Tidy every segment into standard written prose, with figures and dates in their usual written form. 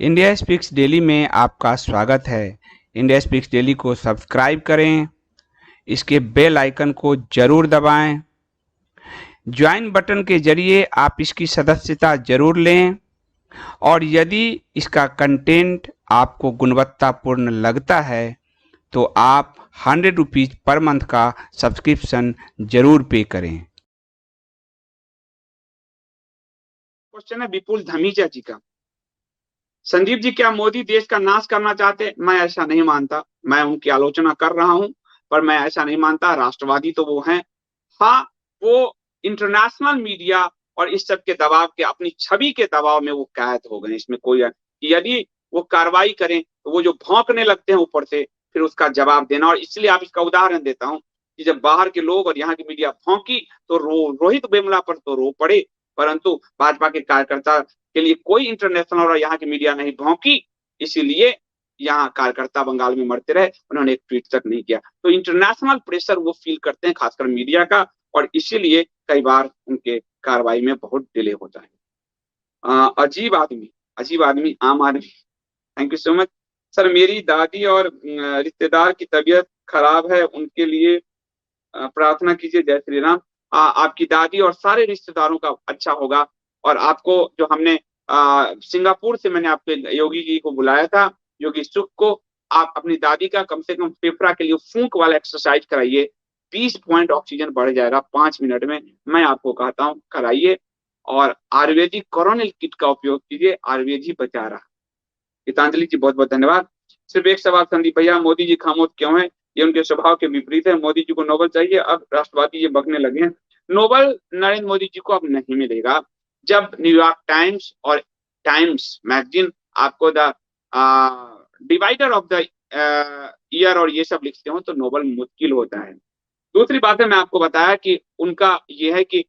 India speaks daily में आपका स्वागत है। इंडिया स्पीक्स डेली को सब्सक्राइब करें, इसके बेल आइकन को जरूर दबाएं। ज्वाइन बटन के जरिए आप इसकी सदस्यता जरूर लें और यदि इसका कंटेंट आपको गुणवत्तापूर्ण लगता है तो आप 100 रुपीज़ पर मंथ का सब्सक्रिप्शन जरूर पे करें। क्वेश्चन है विपुल धमीजा जी का। संजीव जी, क्या मोदी देश का नाश करना चाहते? मैं ऐसा नहीं मानता। मैं उनकी आलोचना कर रहा हूं, पर मैं ऐसा नहीं मानता। राष्ट्रवादी तो वो हैं। हाँ, वो इंटरनेशनल मीडिया और इस सब के दबाव के, अपनी छवि के दबाव में वो कैद हो गए। इसमें कोई, यदि वो कार्रवाई करें तो वो जो भौंकने लगते हैं ऊपर से, फिर उसका जवाब देना। और इसलिए आप इसका उदाहरण देता हूं कि जब बाहर के लोग और यहाँ की मीडिया भौंकी तो रोहित वेमुला पर तो रो पड़े, परंतु भाजपा के कार्यकर्ता के लिए कोई इंटरनेशनल और यहाँ की मीडिया नहीं भौंकी। इसीलिए यहाँ कार्यकर्ता बंगाल में मरते रहे, उन्होंने एक ट्वीट तक नहीं किया। तो इंटरनेशनल प्रेशर वो फील करते हैं, खासकर मीडिया का, और इसीलिए कई बार उनके कार्रवाई में बहुत डिले होता है। अजीब आदमी आम आदमी, thank you so much sir. मेरी दादी और रिश्तेदार की तबीयत खराब है, उनके लिए प्रार्थना कीजिए। जय श्री राम। आपकी दादी और सारे रिश्तेदारों का अच्छा होगा। और आपको जो हमने सिंगापुर से मैंने आपके योगी जी को बुलाया था, योगी सुख को, आप अपनी दादी का कम से कम फेफड़ा के लिए फूंक वाला एक्सरसाइज कराइए। 20 पॉइंट ऑक्सीजन बढ़ जाएगा 5 मिनट में। मैं आपको कहता हूँ कराइए। और आयुर्वेदिक कोरोनिल किट का उपयोग कीजिए, आयुर्वेद ही बचा रहा। गीतांजलि जी, बहुत बहुत धन्यवाद। सिर्फ एक सवाल संदीप भैया, मोदी जी खामोश क्यों है? ये उनके स्वभाव के विपरीत है। मोदी जी को नोबेल चाहिए। अब राष्ट्रवादी ये बकने लगे हैं। नोबेल नरेंद्र मोदी जी को अब नहीं मिलेगा। जब न्यूयॉर्क टाइम्स और टाइम्स मैगजीन आपको the divider of the year और ये सब लिखते हो तो नोबेल मुश्किल होता है। दूसरी बात है, मैं आपको बताया कि उनका ये है कि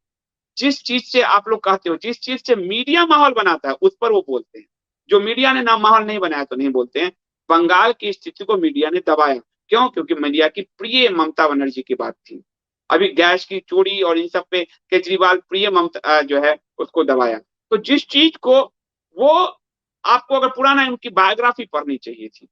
जिस चीज से आप लोग कहते हो, जिस चीज से मीडिया माहौल बनाता है उस पर वो बोलते हैं। जो मीडिया ने ना माहौल नहीं बनाया तो नहीं बोलते हैं। बंगाल की स्थिति को मीडिया ने दबाया। क्यों? क्योंकि मीडिया की प्रिय ममता बनर्जी की बात थी। अभी गैस की चोरी और इन सब पे केजरीवाल प्रिय ममता जो है उसको दबाया। तो जिस चीज को वो, आपको अगर पुराना उनकी बायोग्राफी पढ़नी चाहिए थी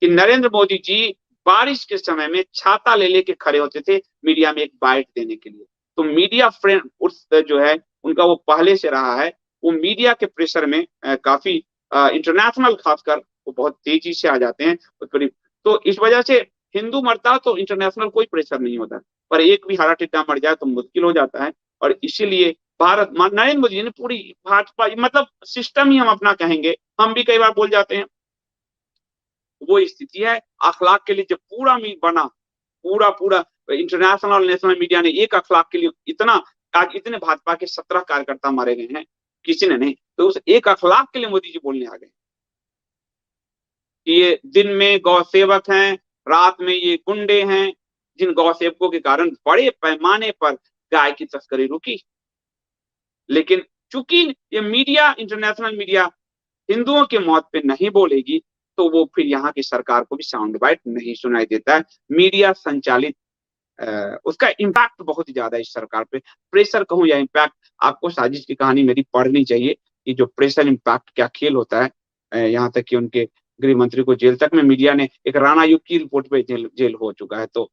कि नरेंद्र मोदी जी बारिश के समय में छाता ले लेके खड़े होते थे मीडिया में एक बाइट देने के लिए। तो मीडिया फ्रेंड उस जो है उनका वो पहले से रहा है। वो मीडिया के प्रेशर में काफी इंटरनेशनल खासकर वो बहुत तेजी से आ जाते हैं करीब। तो इस वजह से हिंदू मरता तो इंटरनेशनल कोई प्रेशर नहीं होता, पर एक भी हरा टिड्डा मर जाए तो मुश्किल हो जाता है। और इसीलिए भारत नरेंद्र मोदी ने पूरी भाजपा, मतलब सिस्टम ही हम अपना कहेंगे, हम भी कई बार बोल जाते हैं, वो स्थिति है। अखलाक के लिए जब पूरा बना, पूरा पूरा इंटरनेशनल और नेशनल मीडिया ने एक अखलाक के लिए इतना, आज इतने भाजपा के 17 कार्यकर्ता मारे गए हैं, किसी ने नहीं। तो उस एक अखलाक के लिए मोदी जी बोलने आ गए कि ये दिन में गौ सेवक हैं, रात में ये गुंडे हैं, जिन गौ सेवकों के कारण बड़े पैमाने पर गाय की तस्करी रुकी। लेकिन चूंकि ये मीडिया, इंटरनेशनल मीडिया हिंदुओं के मौत पे नहीं बोलेगी, तो वो फिर यहाँ की सरकार को भी साउंड बाइट नहीं सुनाई देता है। मीडिया संचालित उसका इम्पैक्ट बहुत ही ज्यादा है इस सरकार पे। प्रेशर कहूं या इम्पैक्ट, आपको साजिश की कहानी मेरी पढ़नी चाहिए कि जो प्रेशर इम्पैक्ट क्या खेल होता है। यहाँ तक कि उनके गृह मंत्री को जेल तक में मीडिया ने, एक राणा युग की रिपोर्ट पे जेल हो चुका है। तो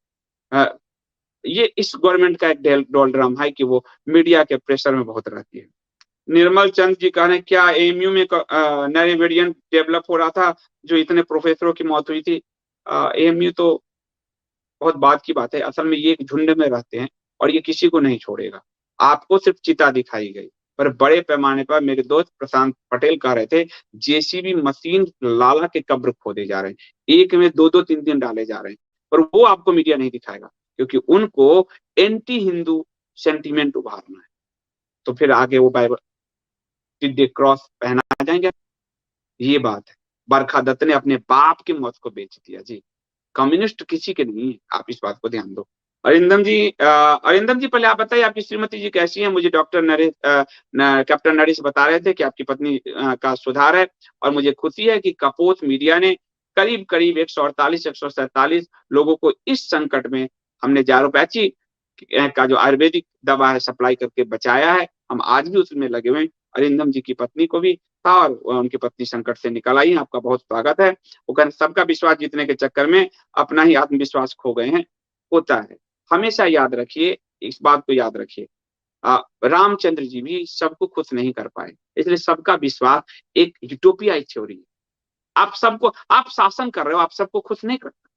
ये इस गवर्नमेंट का एक डोलड्रम है कि वो मीडिया के प्रेशर में बहुत रहती है। निर्मल चंद जी कह रहे हैं, क्या एएमयू में नए वेरिएंट डेवलप हो रहा था जो इतने प्रोफेसरों की मौत हुई थी? एएमयू तो बहुत बाद की बात है। असल में ये एक झुंड में रहते हैं और ये किसी को नहीं छोड़ेगा। आपको सिर्फ चिता दिखाई गई, पर बड़े पैमाने पर मेरे दोस्त प्रशांत पटेल कह रहे थे जेसीबी मशीन लाला के कब्र खोदे जा रहे हैं, एक में 2-2 3-3 डाले जा रहे हैं, पर वो आपको मीडिया नहीं दिखाएगा क्योंकि उनको एंटी हिंदू सेंटीमेंट उभारना है। तो फिर आगे वो बाइबल टिड्डे क्रॉस पहना जाएंगे। ये बात है। बरखा दत्त ने अपने बाप की मौत को बेच दिया जी। कम्युनिस्ट किसी के नहीं है, आप इस बात को ध्यान दो। अरिंदम जी पहले आप बताइए आपकी श्रीमती जी कैसी हैं? मुझे डॉक्टर कैप्टन नरेश बता रहे थे कि आपकी पत्नी का सुधार है, और मुझे खुशी है कि कपोत मीडिया ने करीब करीब 148-147 लोगों को इस संकट में, हमने जारोपैथी का जो आयुर्वेदिक दवा है सप्लाई करके बचाया है। हम आज भी उसमें लगे हुए हैं। अरिंदम जी की पत्नी को भी था और उनकी पत्नी संकट से निकल आई। आपका बहुत स्वागत है। वो कहते सबका विश्वास जीतने के चक्कर में अपना ही आत्मविश्वास खो गए हैं। होता है, हमेशा याद रखिए, इस बात को याद रखिए, रामचंद्र जी भी सबको खुश नहीं कर पाए, इसलिए सबका विश्वास एक यूटोपिया थ्योरी है। आप शासन कर रहे हो, आप सबको खुश नहीं करते।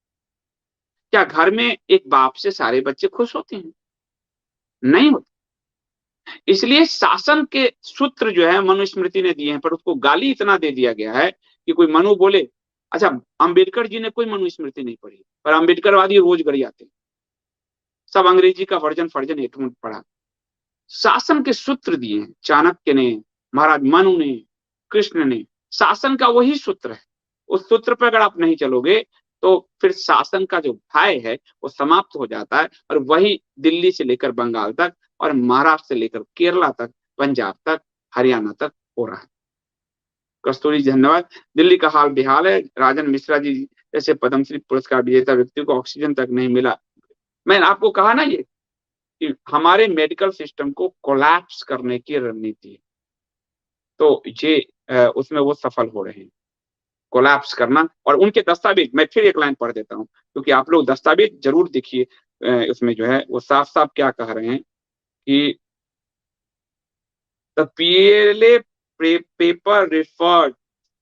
क्या घर में एक बाप से सारे बच्चे खुश होते हैं? नहीं होते। इसलिए शासन के सूत्र जो है मनुस्मृति ने दिए हैं, पर उसको गाली इतना दे दिया गया है कि कोई मनु बोले। अच्छा, अंबेडकर जी ने कोई मनुस्मृति नहीं पढ़ी, पर अंबेडकरवादी रोज गढ़ी आते, सब अंग्रेजी का वर्जन फर्जन हेठमुंड पढ़ा। शासन के सूत्र दिए हैं चाणक्य ने, महाराज मनु ने, कृष्ण ने। शासन का वही सूत्र है। उस सूत्र पर अगर आप नहीं चलोगे तो फिर शासन का जो भय है वो समाप्त हो जाता है, और वही दिल्ली से लेकर बंगाल तक और महाराष्ट्र से लेकर केरला तक, पंजाब तक, हरियाणा तक हो रहा है। कस्तूरी जी धन्यवाद। दिल्ली का हाल बेहाल है। राजन मिश्रा जी जैसे पद्मश्री पुरस्कार विजेता व्यक्ति को ऑक्सीजन तक नहीं मिला। मैंने आपको कहा ना ये कि हमारे मेडिकल सिस्टम को कोलैप्स करने की रणनीति है, तो ये उसमें वो सफल हो रहे हैं, कोलैप्स करना। और उनके दस्तावेज, मैं फिर एक लाइन पढ़ देता हूं, क्योंकि आप लोग दस्तावेज जरूर देखिए। उसमें जो है वो साफ साफ क्या कह रहे हैं कि the PLA paper referred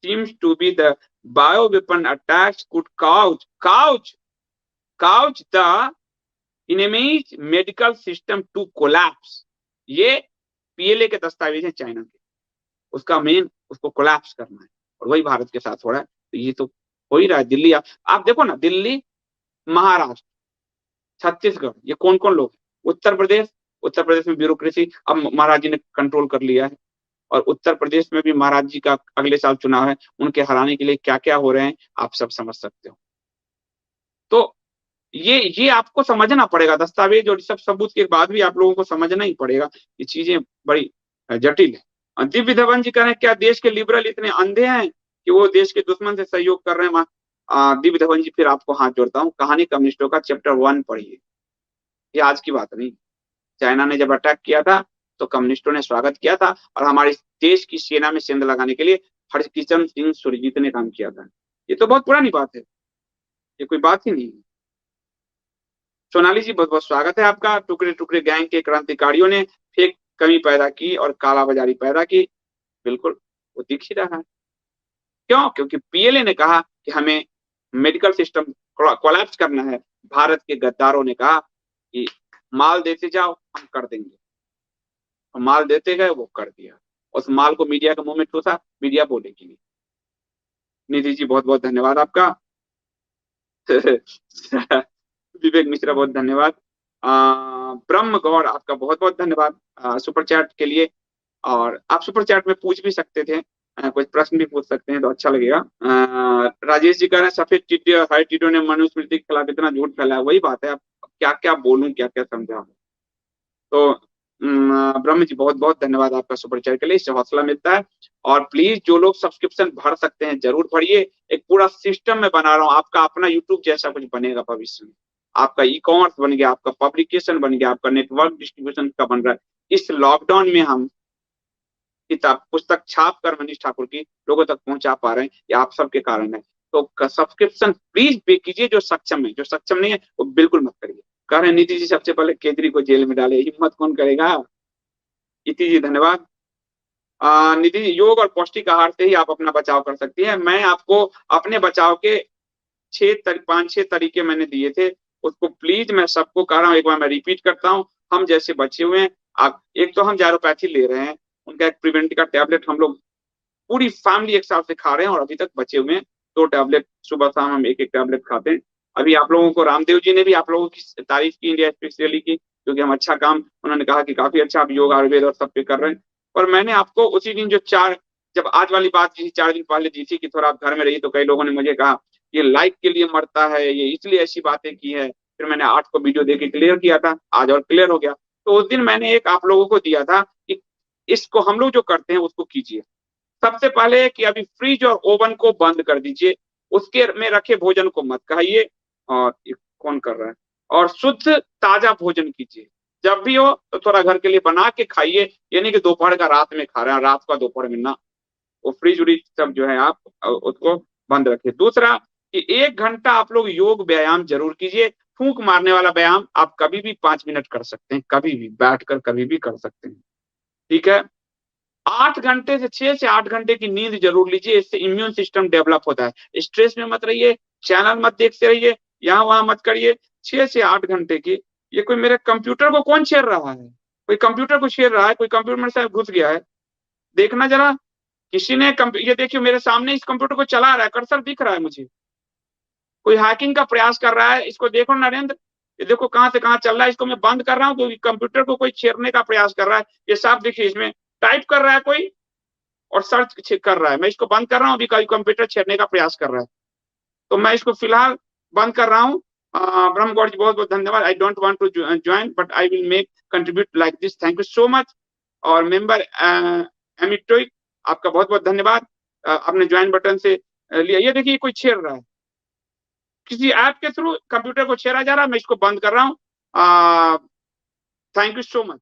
seems to be the bioweapon attacks could couch the enemy's medical system to collapse। ये पीएलए के दस्तावेज हैं चाइना के, उसका मेन उसको कोलैप्स करना है, और वही भारत के साथ हो रहा है। तो ये तो हो ही रहा है। दिल्ली आप देखो ना, दिल्ली, महाराष्ट्र, छत्तीसगढ़, ये कौन कौन लोग हैं? उत्तर प्रदेश में ब्यूरोक्रेसी अब महाराज जी ने कंट्रोल कर लिया है, और उत्तर प्रदेश में भी महाराज जी का अगले साल चुनाव है, उनके हराने के लिए क्या क्या हो रहे हैं आप सब समझ सकते हो। तो ये आपको समझना पड़ेगा। दस्तावेज और सब सबूत के बाद भी आप लोगों को समझना ही पड़ेगा, ये चीजें बड़ी जटिल है। दिव्य धवन जी कह रहे हैं क्या देश के लिबरल इतने अंधे हैं कि वो देश के दुश्मन से सहयोग कर रहे हैं? दिव्य धवन जी, फिर आपको हाथ जोड़ता हूँ, कहानी कम्युनिस्टों का चैप्टर 1 पढ़िए। ये आज की बात नहीं। चाइना ने जब अटैक किया था तो कम्युनिस्टों ने स्वागत किया था, और हमारे देश की सेना में सेंध लगाने के लिए हरकिशन सिंह सुरजीत ने काम किया था। ये तो बहुत पुरानी बात है, ये कोई बात ही नहीं है। सोनाली जी बहुत बहुत स्वागत है आपका। टुकड़े टुकड़े गैंग के क्रांतिकारियों ने फेक कमी पैदा की और कालाबाजारी पैदा की, बिल्कुल वो दिख ही रहा है। क्यों? क्योंकि पीएलए ने कहा कि हमें मेडिकल सिस्टम कोलैप्स करना है। भारत के गद्दारों ने कहा कि माल देते जाओ, हम कर देंगे। और माल देते गए, वो कर दिया। उस माल को मीडिया के मुंह में ठूसा, मीडिया बोलेगी नहीं। निधि जी बहुत बहुत धन्यवाद आपका। विवेक मिश्रा बहुत धन्यवाद। ब्रह्म गौड़ आपका बहुत बहुत धन्यवाद सुपर चैट के लिए। और आप सुपर चैट में पूछ भी सकते थे, कुछ प्रश्न भी पूछ सकते हैं तो अच्छा लगेगा। राजेश जी कह रहे हैं सफेद टिड्डी और हरे टिड्डियों ने मनुस्मृति के खिलाफ इतना झूठ फैलाया। वही बात है, अब क्या क्या बोलूं, क्या क्या समझाऊं। तो ब्रह्म जी बहुत बहुत धन्यवाद आपका सुपर चैट के लिए, इससे हौसला मिलता है। और प्लीज जो लोग सब्सक्रिप्शन भर सकते हैं जरूर भरिए। एक पूरा सिस्टम में बना रहा हूँ, आपका अपना यूट्यूब जैसा कुछ बनेगा भविष्य में। आपका ई कॉमर्स बन गया, आपका पब्लिकेशन बन गया, आपका नेटवर्क डिस्ट्रीब्यूशन का बन रहा है। इस लॉकडाउन में हम किताब पुस्तक छाप कर मनीष ठाकुर की लोगों तक पहुंचा पा रहे हैं, ये आप सबके कारण है। तो सब्सक्रिप्शन प्लीज पे कीजिए, जो सक्षम है। जो सक्षम नहीं है वो बिल्कुल मत करिए। कह रहे हैं नीति जी सबसे पहले केजरी को जेल में डाले, हिम्मत कौन करेगा? इति जी धन्यवाद। निधि जी, योग और पौष्टिक आहार से ही आप अपना बचाव कर सकती है। मैं आपको अपने बचाव के 5-6 तरीके मैंने दिए थे, उसको प्लीज मैं सबको कह रहा हूँ, एक बार मैं रिपीट करता हूँ। हम जैसे बचे हुए हैं, आप एक तो हम जायरोपैथी ले रहे हैं, उनका एक प्रिवेंट का टैबलेट हम लोग पूरी फैमिली एक साल से खा रहे हैं, और अभी तक बचे हुए हैं 2 टैबलेट, सुबह शाम हम एक एक टैबलेट खाते हैं। अभी आप लोगों को रामदेव जी ने भी आप लोगों की तारीफ की इंडिया स्पीक्स डेली की, क्योंकि हम अच्छा काम, उन्होंने कहा कि काफी अच्छा आप योग आयुर्वेद और सब पे कर रहे हैं। और मैंने आपको उसी दिन जब आज वाली बात जी 4 दिन पहले दी थी कि थोड़ा आप घर में रहिए, तो कई लोगों ने मुझे कहा ये लाइक के लिए मरता है, ये इसलिए ऐसी बातें की है। फिर मैंने 8 को वीडियो देके क्लियर किया था, आज और क्लियर हो गया। तो उस दिन मैंने एक आप लोगों को दिया था कि इसको हम लोग जो करते हैं उसको कीजिए। सबसे पहले कि अभी फ्रिज और ओवन को बंद कर दीजिए, उसके में रखे भोजन को मत खाइए। और कौन कर रहा है? और शुद्ध ताजा भोजन कीजिए। जब भी हो तो थोड़ा घर के लिए बना के खाइए, ये नहीं कि दोपहर का रात में खा रहे हैं, रात का दोपहर में ना। वो फ्रिज व्रिज सब जो है आप उसको बंद रखिए। दूसरा कि 1 घंटा आप लोग योग व्यायाम जरूर कीजिए। फूंक मारने वाला व्यायाम आप कभी भी 5 मिनट कर सकते हैं, कभी भी बैठकर कभी भी कर सकते हैं, ठीक है। 8 घंटे से 6 से 8 घंटे की नींद जरूर लीजिए, इससे इम्यून सिस्टम डेवलप होता है। स्ट्रेस में मत रहिए, चैनल मत देखते रहिए, यहाँ वहां मत करिए। 6 से 8 घंटे की। ये कोई मेरे कंप्यूटर को कौन छेड़ रहा है? कोई कंप्यूटर को छेड़ रहा है, कोई कंप्यूटर में शायद घुस गया है, देखना जरा। किसी ने ये देखिए मेरे सामने इस कंप्यूटर को चला रहा है, कर्सर दिख रहा है मुझे। कोई हैकिंग का प्रयास कर रहा है, इसको देखो नरेंद्र, ये देखो कहां से कहां चल रहा है। इसको मैं बंद कर रहा हूं तो कंप्यूटर को कोई छेड़ने का प्रयास कर रहा है। ये साफ देखिए, इसमें टाइप कर रहा है कोई और सर्च कर रहा है। मैं इसको बंद कर रहा हूं, अभी कोई कंप्यूटर छेड़ने का प्रयास कर रहा है, तो मैं इसको फिलहाल बंद कर रहा हूं। ब्रह्म गौड़ जी बहुत बहुत धन्यवाद। I don't want to join but I will make contribute like this, thank you so much. और मेंबर एमिटोइक, आपका बहुत बहुत धन्यवाद, आपने ज्वाइन बटन से लिया। ये देखिए कोई छेड़ रहा है, किसी ऐप के थ्रू कंप्यूटर को छेड़ा जा रहा है, मैं इसको बंद कर रहा हूं। Thank you so much.